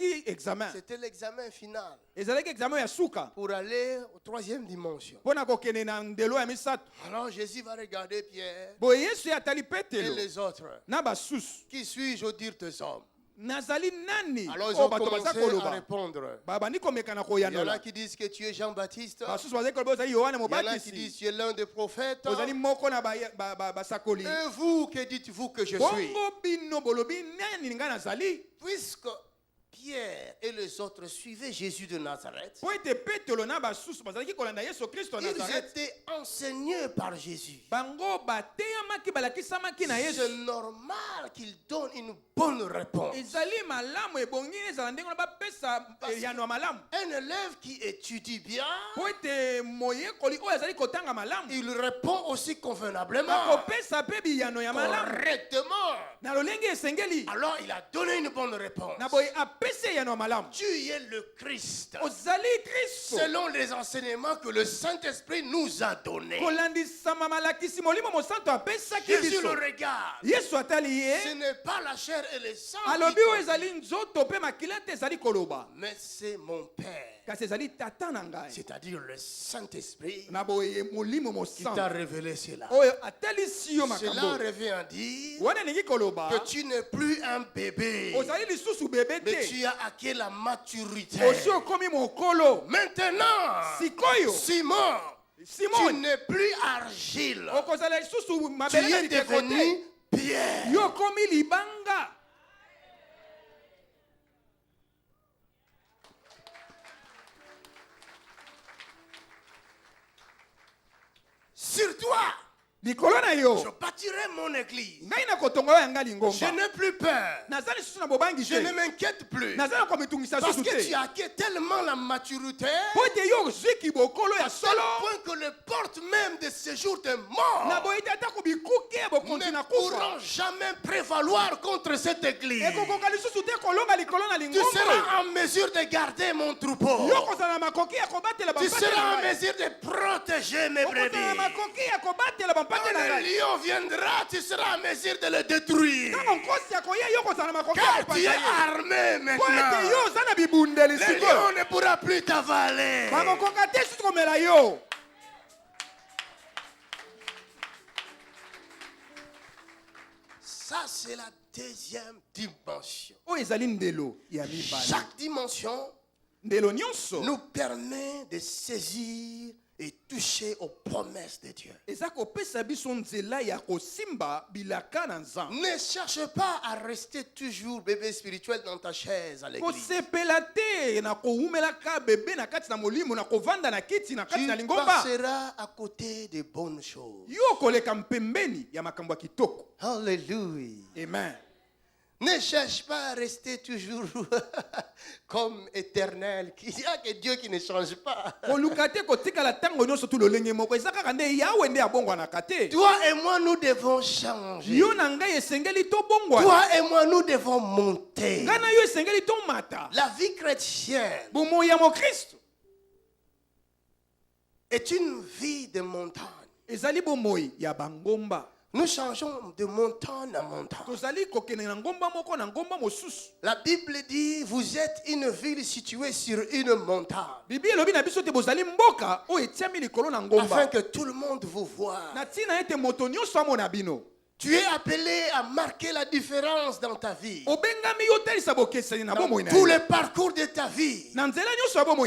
examen. C'était l'examen final. Examen ya suka. Pour aller aux troisième dimension. Alors Jésus va regarder Pierre et les autres. Qui suis-je au dire tes hommes? Alors ils ont commencé à répondre. Il y en a qui disent que tu es Jean-Baptiste. Il y en a qui disent que tu es l'un des prophètes. Et vous, que dites-vous que je suis? Puisque Pierre et les autres suivaient Jésus de Nazareth, ils étaient enseignés par Jésus. C'est normal qu'ils donnent une bonne réponse. Un élève qui étudie bien, il répond aussi convenablement, correctement. Alors il a donné une bonne réponse. Tu es le Christ, selon les enseignements que le Saint-Esprit nous a donnés. Jésus le regarde. Ce n'est pas la chair et le sang, mais c'est mon Père, c'est-à-dire le Saint-Esprit, qui t'a révélé cela. Cela revient à dire que tu n'es plus un bébé, mais tu as acquis la maturité. Maintenant, Simon, tu n'es plus argile, tu es devenu Pierre. Sur toi, je bâtirai mon église. Je n'ai plus peur. Je ne m'inquiète plus. Parce que tu as acquis tellement la maturité, à tel point que les portes même de ce jour de mort ne pourront jamais prévaloir contre cette église. Tu seras en mesure de garder mon troupeau. Tu seras en mesure de protéger mes brebis. Quand le lion viendra, tu seras en mesure de le détruire. Car tu es armé maintenant. Le lion ne pourra plus t'avaler. Ça, c'est la deuxième dimension. Chaque dimension nous permet de saisir et toucher aux promesses de Dieu. Ne cherche pas à rester toujours bébé spirituel dans ta chaise à l'église. Tu passeras à côté des bonnes choses. Alléluia. Amen. Ne cherche pas à rester toujours comme éternel. Il y a que Dieu qui ne change pas. Toi et moi, nous devons changer. Toi et moi, nous devons monter. La vie chrétienne est une vie de montagne. Nous changeons de montagne à montagne. La Bible dit, vous êtes une ville située sur une montagne, afin que tout le monde vous voie. Tu es appelé à marquer la différence dans ta vie. Dans tout le parcours de ta vie,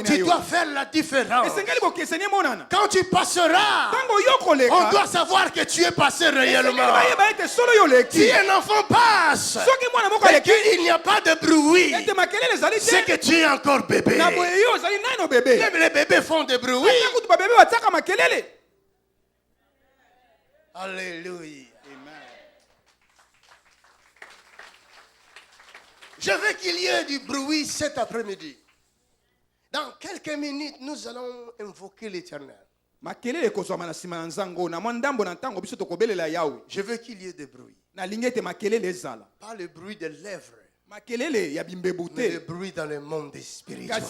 tu dois faire la différence. Quand tu passeras, on doit savoir que tu es passé réellement. Si un enfant passe et qu'il n'y a pas de bruit, c'est que tu es encore bébé. Même les bébés font des bruits. Alléluia. Je veux qu'il y ait du bruit cet après-midi. Dans quelques minutes, nous allons invoquer l'Éternel. Je veux qu'il y ait des bruits. Pas le bruit des lèvres, mais le bruit dans le monde spirituel.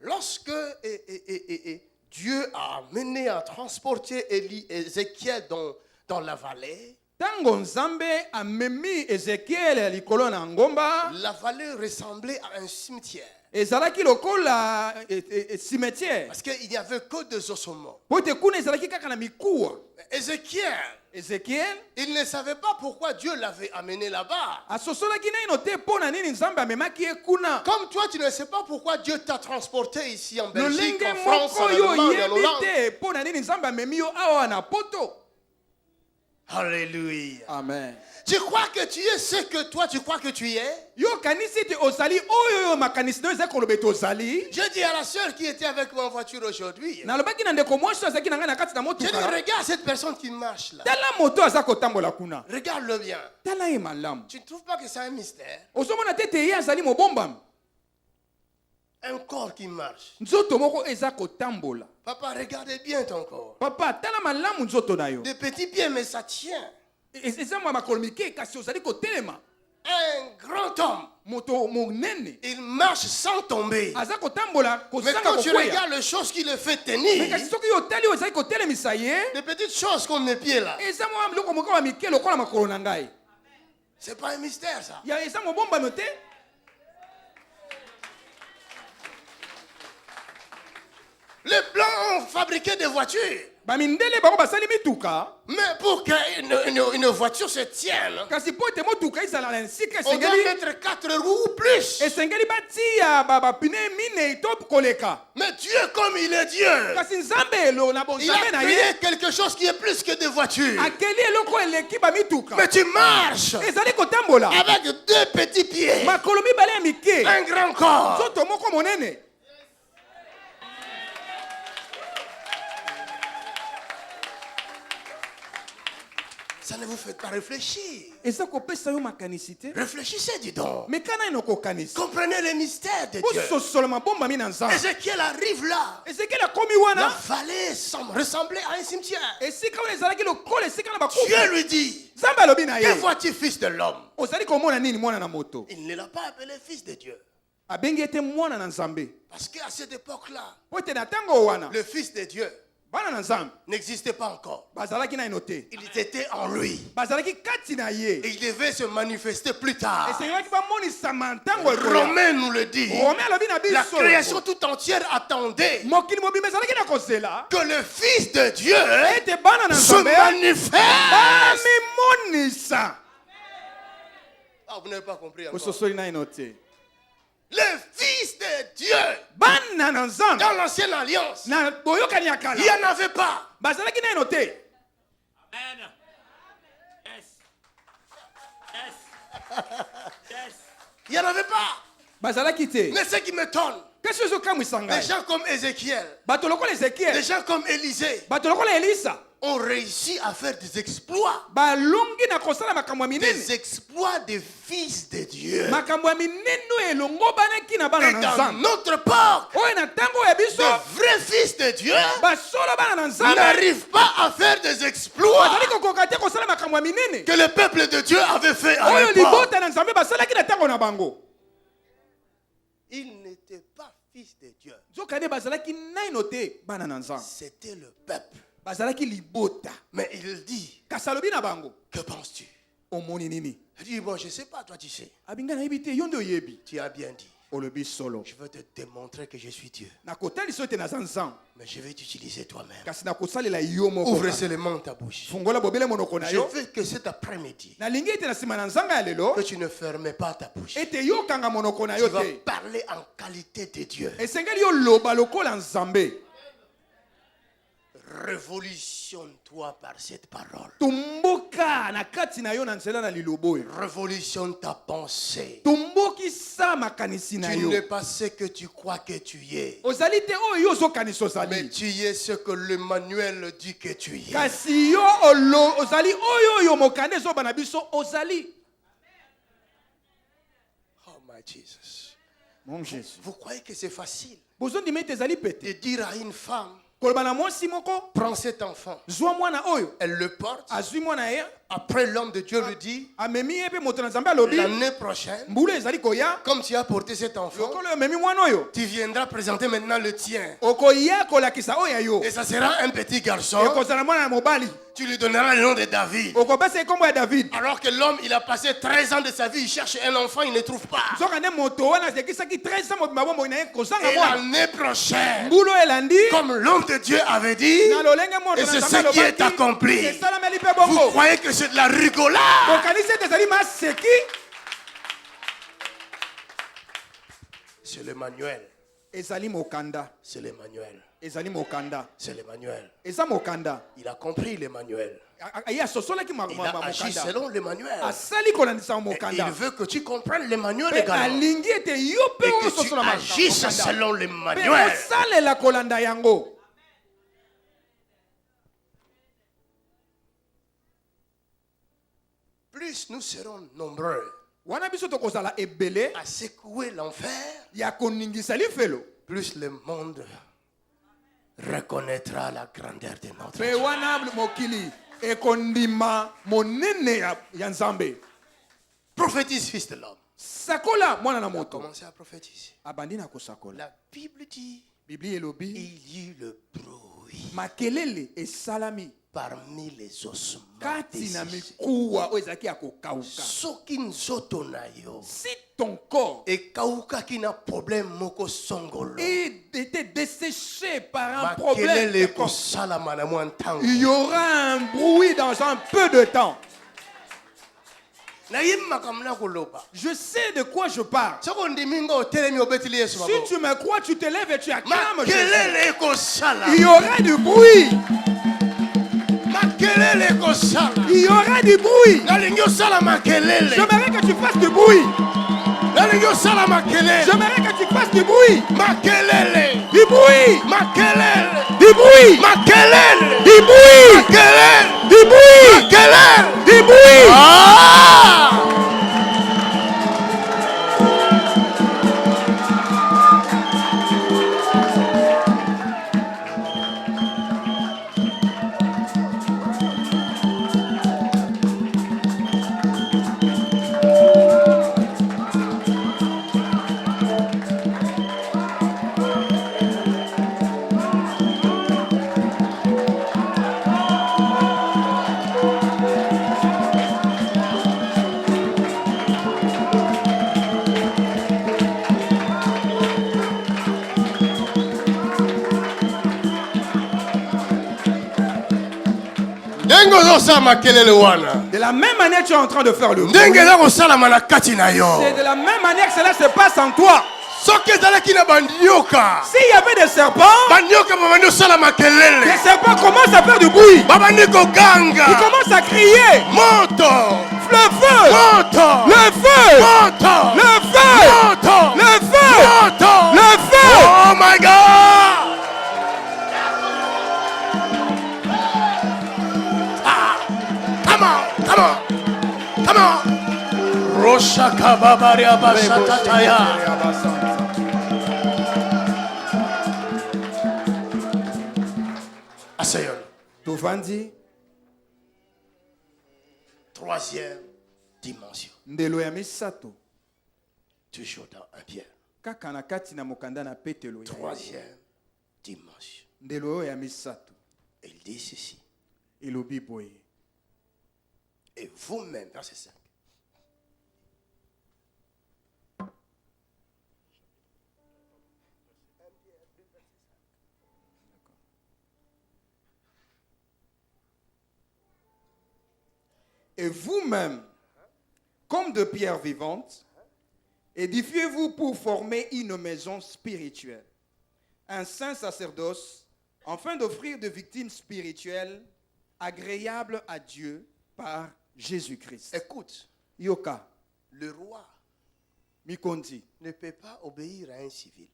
Lorsque Dieu a mené à transporter Ézéchiel dans la vallée, Tango Nzambe amemi Ezekiel likolo na ngomba. La vallée ressemblait à un cimetière. Ezalaki lokola cimetière. Parce qu'il n'y avait que des ossements. Pote kuna ezalaki kaka na mikuwa. Ézéchiel, il ne savait pas pourquoi Dieu l'avait amené là-bas. Comme toi, tu ne sais pas pourquoi Dieu t'a transporté ici en Belgique, en France, en Allemagne, en Hollande. Alléluia. Amen. Tu crois que tu es ce que toi tu crois que tu es? Je dis à la sœur qui était avec moi en voiture aujourd'hui. Je dis, regarde cette personne qui marche là. Regarde-le bien. Tu ne trouves pas que c'est un mystère? Un corps qui marche. Papa, regardez bien ton corps. Des petits pieds, mais ça tient. Un grand homme. Il marche sans tomber. Mais quand tu regardes les choses qui le fait tenir, des petites choses comme mes pieds là, c'est pas un mystère ça. Les Blancs ont fabriqué des voitures. Mais pour qu'une voiture se tienne, on doit mettre 4 roues ou plus. Mais Dieu, comme il est Dieu, il a créé quelque chose qui est plus que des voitures. Mais tu marches avec 2 petits pieds, un grand corps. Ça ne vous fait pas réfléchir. Réfléchissez, dis donc. Comprenez les mystères de Dieu. Ézéchiel arrive là. La vallée ressemblait à un cimetière. Dieu lui dit, que vois-tu, fils de l'homme? Il ne l'a pas appelé fils de Dieu. Parce qu'à cette époque-là, le fils de Dieu n'existait pas encore. Il était en lui. Et il devait se manifester plus tard. Romain nous le dit. La création tout entière attendait que le Fils de Dieu se manifeste. Ah, vous n'avez pas compris encore. Le Fils de Dieu dans l'ancienne alliance, il n'y en avait pas. Amen. Il n'y en avait pas. Mais ce qui m'étonne, des gens comme Ézéchiel, des gens comme Élisée, ont réussi à faire des exploits. Des exploits des fils de Dieu. Et dans notre époque, de vrais fils de Dieu n'arrivent pas à faire des exploits que le peuple de Dieu avait fait à l'époque. Il n'était pas fils de Dieu. C'était le peuple. Mais il dit, que penses-tu? Il dit, bon, je ne sais pas, toi tu sais. Tu as bien dit. Je veux te démontrer que je suis Dieu. Mais je vais t'utiliser toi-même. Ouvre seulement ta bouche. Je veux que cet après-midi, que tu ne fermes pas ta bouche. Tu vas parler en qualité de Dieu. Révolutionne-toi par cette parole. Révolutionne ta pensée. Tu n'es pas ce que tu crois que tu es. Mais tu es ce que le manuel dit que tu es. Oh my Jesus. Vous croyez que c'est facile de dire à une femme, prends cet enfant, elle le porte, Après, l'homme de Dieu lui dit, amemi ebe moto na Nzambe alobi l'année prochaine, mbula ezali koya comme tu as porté cet enfant, lokolo amemi mwana oyo tu viendras présenter maintenant le tien. okoya kolakisa oyo yo Et ça sera un petit garçon. ekozala mwana na mobali Tu lui donneras le nom de David. okopesa kombo ya David. Alors que l'homme, il a passé 13 ans de sa vie, il cherche un enfant, il ne trouve pas. soka ne moto wana zekisaki 13 ans mobimba bombo ina kozanga Et mwana l'année prochaine, mbulo elandi comme l'homme de Dieu avait dit, na lolenge moto et na c'est Nzambe ce qui est alobaki, accompli. esalameli mpe Vous bongo croyez que c'est de la rigolade? okanisi ete ezali maseki. C'est l'Emmanuel. ezali mokanda C'est l'Emmanuel. ezali mokanda C'est l'Emmanuel. eza mokanda Il a compris l'Emmanuel. ye asosolaki Il a agi mokanda selon l'Emmanuel. asali kolandisa Et il mokanda veut que tu comprennes l'Emmanuel mpe également. alingi ete yo mpe Et que tu ososola agisses mokanda selon mpe l'Emmanuel. osalela kolanda yango. Plus nous serons nombreux wana biso tokozala ebele à secouer l'enfer, ya koningisa lifelo plus le monde reconnaîtra la grandeur de notre mpe Dieu. wana mokili ekondima monene ya Nzambe. Prophétise, fils de l'homme. sakola mwana na moto Commencez à prophétiser. abandi na kosakola. La Bible dit, Biblia elobi il y eut le bruit makelele esalami parmi les ossements. kati na desséchés. mikuwa oyo ezalaki ya kokauka. Soki nzoto na yo Si ton corps ekaukaki na problème moko songolo, était desséché par un problème makelele de corps, ekosalama na mwa ntango. il y aura un bruit dans un peu de temps. Nayebaka mna koloba. Je sais de quoi je parle. Soko ondimi nga otelemi obeteli Yesu Si maboko. tu me crois, tu te lèves et tu acclames Jésus. Makelele ekosala. Il y aura du bruit. Makelele ekosala. Il y aura du bruit. Nalingi osala makelele. J'aimerais que tu fasses du bruit. Nalingi osala makelele. J'aimerais que tu fasses du bruit. Makelele. Du bruit. Makelele. Du bruit. Makelele. Du bruit. Makelele. Du bruit. Makelele. Du bruit. Ah! De la même manière que tu es en train de faire le bruit, C'est c'est de la même manière que cela se passe en toi. S'il y avait des serpents, les serpents commencent à faire du bruit. Ils commencent à crier. Le feu! Le feu! Le feu! Le feu! Le feu! Oh my God! Come on, come on, come on. Roshaka babaria bashatataya. Asseyons. Tovandi, Troisième dimension. ndelo ya misato. Toujours dans un Pierre. Kaka na kati na mokanda na petelo ya. Troisième dimension. Ndelo ya misato. Il dit ceci. Elobi boye. Et vous-même, verset 5. Et vous-même, comme de pierres vivantes, édifiez-vous pour former une maison spirituelle, un saint sacerdoce, afin d'offrir des victimes spirituelles agréables à Dieu par Jésus-Christ. Écoute, Yoka, le roi Mikondi, ne peut pas obéir à un civil.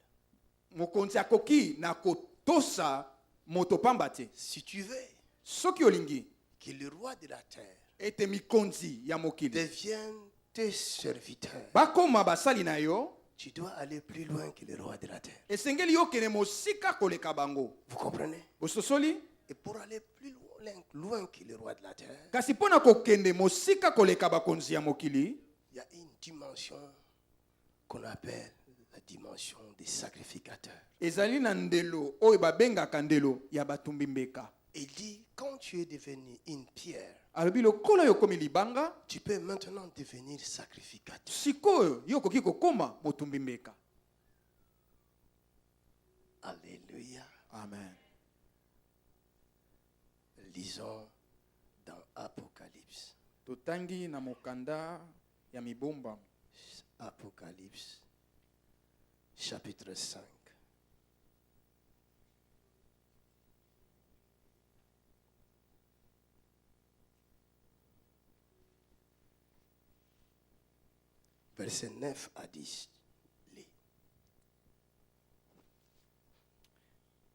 Mokonzi akoki na kotosa motopambate. Si tu veux Soki olingi, que le roi de la terre ete mikonzi ya mokili devienne tes serviteurs, bakoma basali na yo, tu dois aller plus loin que le roi de la terre. esengeli yo kene mosika koleka bango. Vous comprenez? Bososoli, Et pour aller plus loin que le roi de la terre, kasi pona kokende mosika koleka bakonzi ya mokili, il y a une dimension qu'on appelle la dimension des sacrificateurs. ezali na ndelo oyo babengaka ndelo ya batumbi mbeka. Il dit, quand tu es devenu une pierre, alobi lokola yo komi libanga, tu peux maintenant devenir sacrificateur. sikoyo yo koki kokoma motumbi mbeka. Alléluia. Amen. Lisons dans Apocalypse. Totangi na mokanda ya mibomba. Apocalypse, chapitre 5. Verset 9 à 10.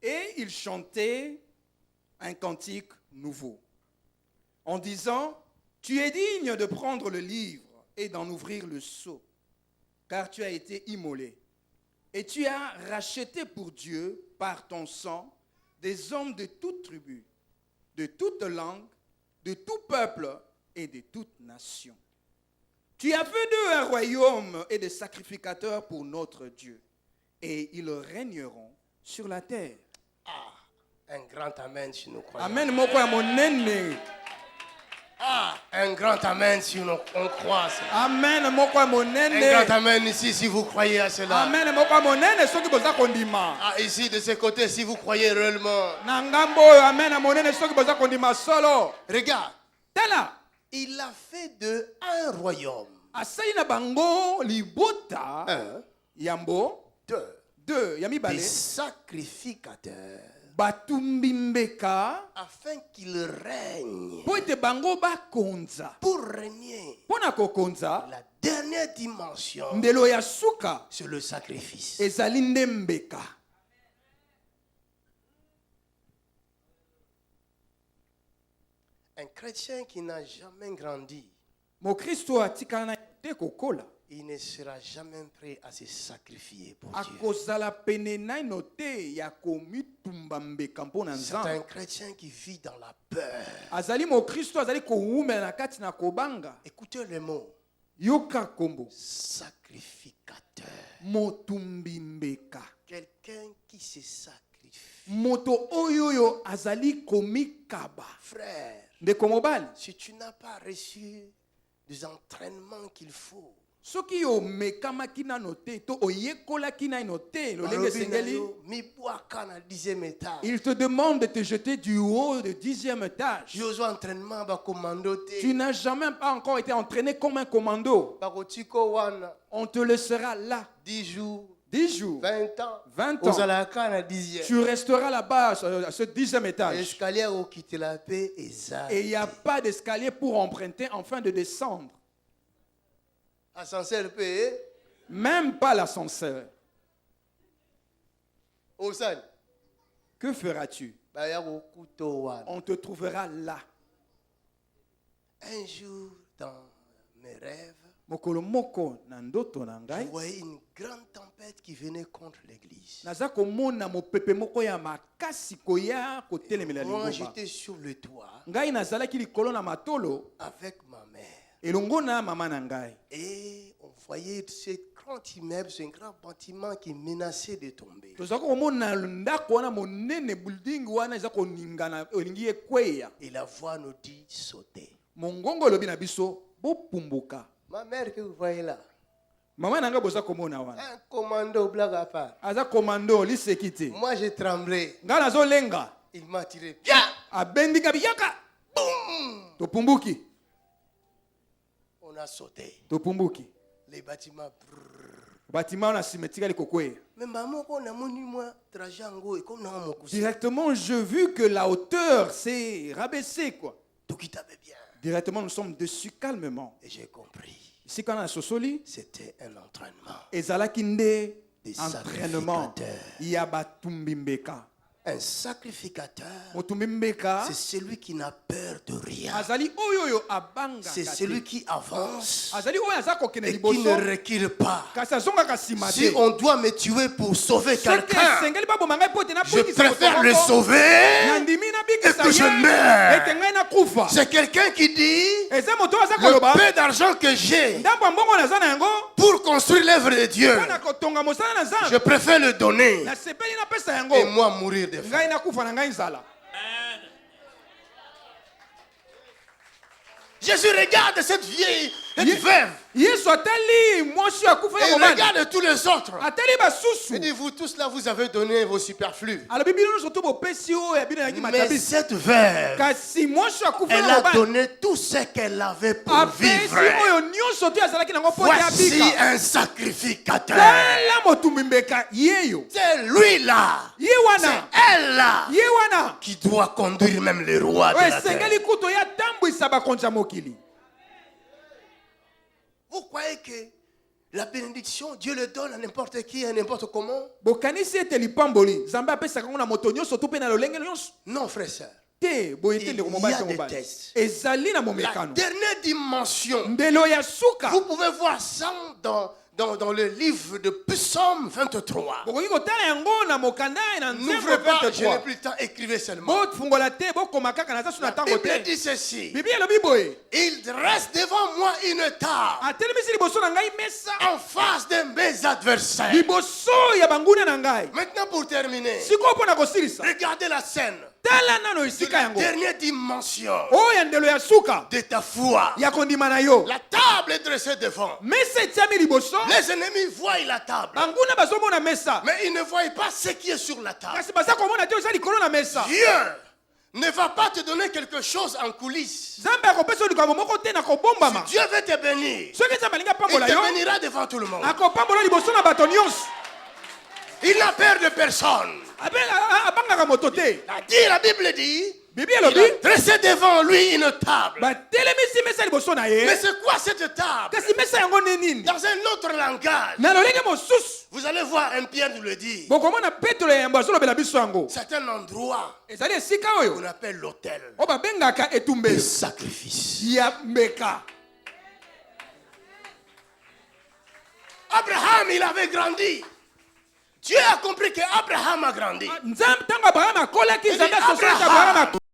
Et il chantait un cantique nouveau, en disant, tu es digne de prendre le livre et d'en ouvrir le sceau, car tu as été immolé, et tu as racheté pour Dieu, par ton sang, des hommes de toute tribu, de toute langue, de tout peuple et de toute nation. Tu as fait d'eux un royaume et des sacrificateurs pour notre Dieu, et ils régneront sur la terre. Un grand amen si nous croyons. Amen moko ya monene. Un grand amen si on croit à cela. Amen moko ya monene. Un grand amen ici si vous croyez à cela. Amen moko ya monene soki boza kondima. Ici de ce côté si vous croyez réellement. Na ngambo amen ya monene soki boza kondima solo. Regarde. Tala. Il a fait de un royaume. Asali na bango libota. Un. Yambo. Deux. Yami bale. Des sacrificateurs. Batumbi mbeka. Afin qu'il règne. Po ete bango bakonza. Pour régner. Pona kokonza. La dernière dimension. Ndelo ya suka. C'est le sacrifice. Ezali nde mbeka. Un chrétien qui n'a jamais grandi, Mokristo atikana te kokola. il ne sera jamais prêt à se sacrifier pour Dieu. Akozala pene naino te ya komitumba mbeka mpona C'est un nzambe. chrétien qui vit dans la peur. Azali mokristo azali kowumela na kati na kobanga. Écoutez le mot. Yoka kombo. Sacrificateur. Motumbi mbeka. Quelqu'un qui se sacrifie. Moto oyoyo azali komikaba. Frère, Ndeko mobali. si tu n'as pas reçu des entraînements qu'il faut, Soki yo mekamaki nano te to oyekolaki naino te lolenge sengeli. Il te demande de te jeter du haut du 10e étage. Tu n'as jamais pas encore été entraîné comme un commando. On te laissera là. 10 jours. 20 ans. 20 ans. Tu resteras là-bas à ce 10e étage. Et il n'y a pas d'escalier pour emprunter afin de descendre. Ascenseur payé. Même pas l'ascenseur. Osan. Que feras-tu? On te trouvera là. Un jour, dans mes rêves, Mokolo moko na ndoto na ngai. je voyais une grande tempête qui venait contre l'église. Naza komona mopepe moko ya makasi koya kotelemela Moi, lingomba. j'étais sur le toit Ngai nazalaki likolo na matolo avec ma mère. elongo na mama na ngai. Et on voyait ce grand immeuble, ce grand bâtiment qui menaçait de tomber. Tozaka komona ndako wana monene building wana eza koningana olingi ekweya. Et la voix nous dit sauter. Mongongo elobi na biso bopumbuka. Ma mère que vous voyez là, Mama na ngai boza komona wana. un commando blague à part. Aza commando lisekiti. Moi j'ai tremblé. Ngai nazolenga. Il m'a tiré. Viens! Abendika biyaka. Boum! Topumbuki. On a sauté. Topumbuki. Les bâtiments. Bâtiment na cimétique ali kokweya. Mais maman, on a mon moi trajango et comme non mon cousin. Directement, je vis que la hauteur s'est rabaissée, quoi. Tout qui t'avait bien. Directement, nous sommes dessus calmement. Et j'ai compris. Ici, quand on a sosoli, C'était un entraînement. ezalaki nde Des entraînement. sacrificateurs. Yaba tumbimbeka. Un sacrificateur, c'est celui qui n'a peur de rien. C'est celui qui avance et qui ne recule pas. Si on doit me tuer pour sauver quelqu'un, je préfère le sauver et que je meure. C'est quelqu'un qui dit, le peu d'argent que j'ai pour construire l'œuvre de Dieu, je préfère le donner et moi mourir de faim. Jésus regarde cette vieille, cette veuve. Et regarde tous les autres. Il dit, vous tous là, vous avez donné vos superflus. Mais cette veuve, elle a donné tout ce qu'elle avait pour vivre. Voici un sacrificateur. C'est lui là. C'est elle là qui doit conduire même les rois de la terre. Vous croyez que la bénédiction, Dieu le donne à n'importe qui, à n'importe comment? Non, frère et sœur. Il y a des tests. La dernière dimension, vous pouvez voir ça dans le livre de Psaume 23. N'ouvrez pas, je n'ai plus le temps, écrivez seulement. La Bible dit ceci. Il dresse devant moi une table en face de mes adversaires. Maintenant pour terminer, regardez la scène. La dernière dimension de ta foi. La table est dressée devant. Les ennemis voient la table, mais ils ne voient pas ce qui est sur la table. Dieu ne va pas te donner quelque chose en coulisses. Si Dieu veut te bénir, il te bénira devant tout le monde. Il n'a peur de personne. La Bible dit, il a dressé devant lui une table. Mais c'est quoi cette table? Dans un autre langage, vous allez voir un Pierre nous le dit. C'est un endroit qu'on appelle l'autel de sacrifice. Abraham, il avait grandi. Dieu a compris que Abraham a grandi.